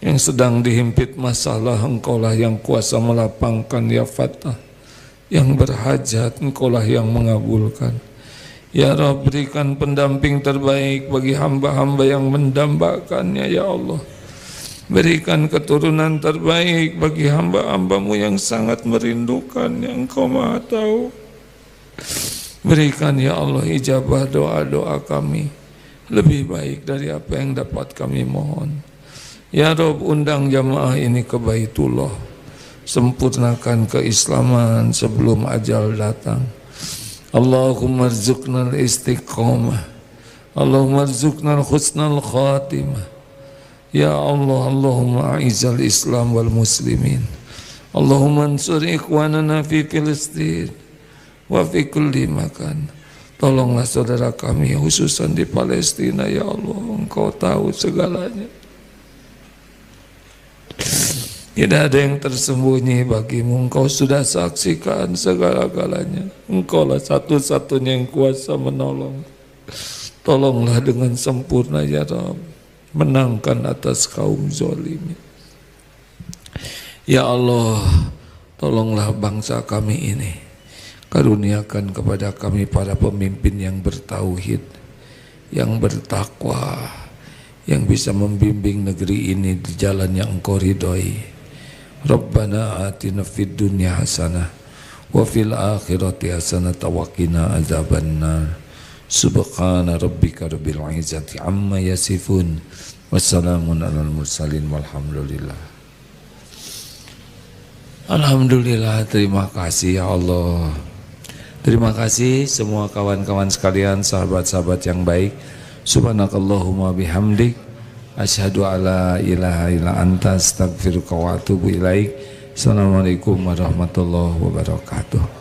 Yang sedang dihimpit masalah, Engkaulah yang kuasa melapangkan, ya Fatah. Yang berhajat, Engkaulah yang mengabulkan. Ya Rabb, berikan pendamping terbaik bagi hamba-hamba yang mendambakannya, ya Allah. Berikan keturunan terbaik bagi hamba-hambamu yang sangat merindukan, yang Engkau Maha tahu. Berikan, ya Allah, ijabah doa-doa kami lebih baik dari apa yang dapat kami mohon. Ya Rabb, undang jamaah ini ke Baitullah, sempurnakan keislaman sebelum ajal datang. Allahumma rzuqnal istiqamah, Allahumma rzuqnal husnal khatimah. Ya Allah, Allahumma a'izzal Islam wal muslimin, Allahumma ansur ikhwanana fi Filistin wa fi kulli makan. Tolonglah saudara kami khususan di Palestina, ya Allah. Engkau tahu segalanya. Tidak ada yang tersembunyi bagimu. Engkau sudah saksikan segala-galanya. Engkaulah satu-satunya yang kuasa menolong. Tolonglah dengan sempurna, ya Rabb, menangkan atas kaum zalimin. Ya Allah, tolonglah bangsa kami ini. Karuniakan kepada kami para pemimpin yang bertauhid, yang bertakwa, yang bisa membimbing negeri ini di jalan yang Engkau ridhoi. Rabbana atina fid dunya hasanah wa fil akhirati hasanah wa qina adzabannar. Subhana rabbika rabbil izzati amma yasifun, wassalamun alal mursalin, walhamdulillah. Alhamdulillah, terima kasih ya Allah. Terima kasih semua kawan-kawan sekalian, sahabat-sahabat yang baik. Subhanakallahumma bihamdik, asyhadu alla ilaha illa anta, astaghfiruka wa atubu ilaik. Assalamualaikum warahmatullahi wabarakatuh.